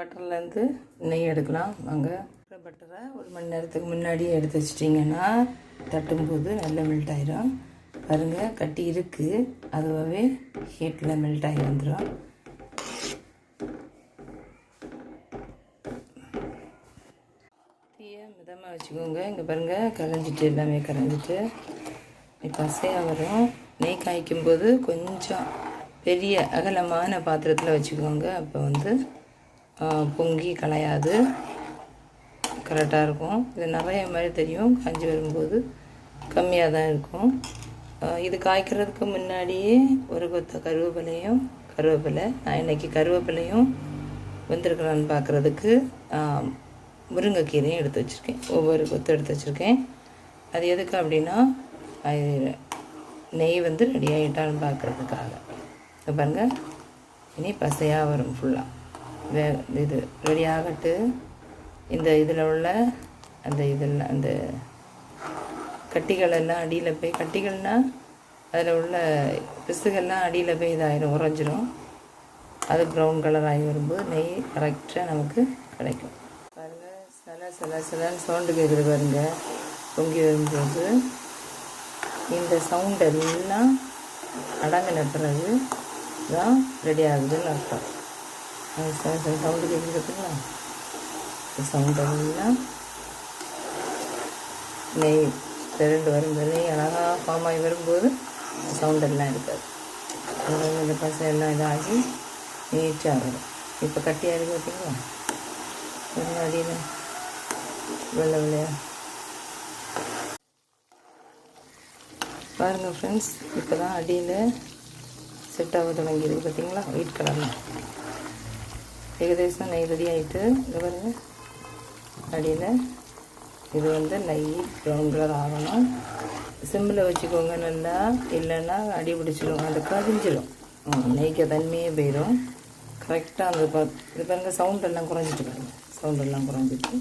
பட்டர்லேருந்து நெய் எடுக்கலாம். வாங்க. பட்டரை 1 மணி நேரத்துக்கு முன்னாடியே எடுத்து வச்சிட்டிங்கன்னா தட்டும்போது நல்லா மெல்ட் ஆயிரும். பாருங்கள், கட்டி இருக்குது, அதுவாகவே ஹீட்டில் மெல்ட் ஆகி வந்துடும். தீயை மிதமாக வச்சுக்கோங்க. இங்கே பாருங்கள், கரைஞ்சிட்டு எல்லாமே கரைஞ்சிட்டு இப்போ அசையாக வரும். நெய் காய்க்கும்போது கொஞ்சம் பெரிய அகலமான பாத்திரத்தில் வச்சுக்கோங்க. அப்போ வந்து பொங்கி கலையாது, கரெக்டாக இருக்கும். இது நிறைய மாதிரி தெரியும், காஞ்சி வரும்போது கம்மியாக தான் இருக்கும். இது காய்க்கிறதுக்கு முன்னாடியே ஒரு கொத்த கருவேப்பிலை நான் இன்றைக்கி கருவேப்பிலையும் வந்திருக்கிறான்னு பார்க்குறதுக்கு முருங்கைக்கீரையும் எடுத்து வச்சுருக்கேன். ஒவ்வொரு கொத்து எடுத்து வச்சுருக்கேன். அது எதுக்கு அப்படின்னா நெய் வந்து ரெடி ஆகிட்டான்னு பார்க்குறதுக்காக. பாருங்கள், இனி பசையாக வரும் ஃபுல்லாக. இது ரெடி ஆகட்டு. இந்த இதில் உள்ள அந்த கட்டிகளெல்லாம் அடியில் போய், கட்டிகள்னால் அதில் உள்ள பிசுகள்லாம் அடியில் போய் இதாயிரும், உறைஞ்சிரும். அது ப்ரௌன் கலர் ஆகி வரும்போது நெய் கரெக்டாக நமக்கு கிடைக்கும். பாருங்கள், சிலன்னு சவுண்டு கேட்குது பாருங்கள். பொங்கி வரும்போது இந்த சவுண்டெல்லாம் அடங்கின பிறகு தான் ரெடி ஆகுதுன்னு அர்த்தம். சவுண்டு கேட்குது பார்த்தீங்களா? இந்த சவுண்டெல்லாம் நெய் திரண்டு வரும்போது, நெய் அழகாக ஃபார்ம் ஆகி வரும்போது சவுண்டெல்லாம் இருக்காது. இந்த பசையெல்லாம் இதாகி நீட்டாக வரும். இப்போ கட்டியாக இருக்குது பார்த்தீங்களா? அடியில் வெள்ளையா பாருங்கள் ஃப்ரெண்ட்ஸ். இப்போ தான் அடியில் செட் ஆக தொடங்கியிருக்கு பார்த்தீங்களா? ஒயிட் கலரில் ஏகதேசம் நெய் ரெடி ஆகிட்டு. இங்கே பாருங்கள், அடியில் இது வந்து நெய் ப்ரௌன் கலர் ஆகணும். சிம்மில் வச்சுக்கோங்க நல்லா, இல்லைன்னா அடி பிடிச்சிடும், அது கரிஞ்சிடும், நெய்க்க தன்மையே போயிடும். கரெக்டாக அந்த இது பாருங்கள், சவுண்டெல்லாம் குறைஞ்சிட்டு பாருங்கள். சவுண்டெல்லாம் குறைஞ்சிட்டு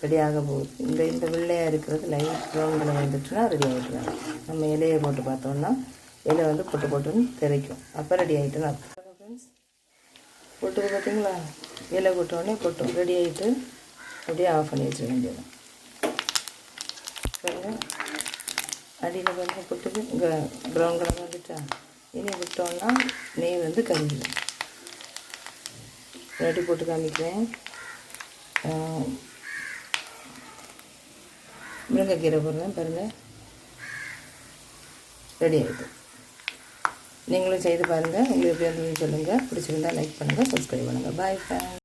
ரெடி ஆக போகுது. இந்த வெள்ளையாக இருக்கிறது லைட் ப்ரௌன் கலர் வந்துட்டுனா ரெடி ஆகிட்டுறாங்க. நம்ம இலையை போட்டு பார்த்தோம்னா இலை வந்து பொட்டுன்னு தெரிக்கும். அப்போ ரெடி ஆகிட்டுன்னு அர்த்தம். ஃப்ரெண்ட்ஸ், பொட்டு பார்த்தீங்களா? இலை போட்டோடனே பொட்டும் ரெடி ஆகிட்டு அப்படியே ஆஃப் பண்ணி வச்சிட வேண்டியது. பாருங்கள், அடியில் பாருங்கள் பொட்டுக்கு இங்கே ப்ரௌன் கலர் வந்துட்டா. இனி விட்டோன்னா நெய் வந்து கரிஞ்சிடும். ரெடி போட்டு காமிக்கிறேன். முருங்கைக்கீரை போடுறேன் பாருங்கள், ரெடி ஆகிடுது. நீங்களும் செய்து பாருங்கள். உங்களுக்கு எப்படி இருந்ததுன்னு சொல்லுங்கள். பிடிச்சிருந்தால் லைக் பண்ணுங்கள், சப்ஸ்கிரைப் பண்ணுங்கள். Bye friends.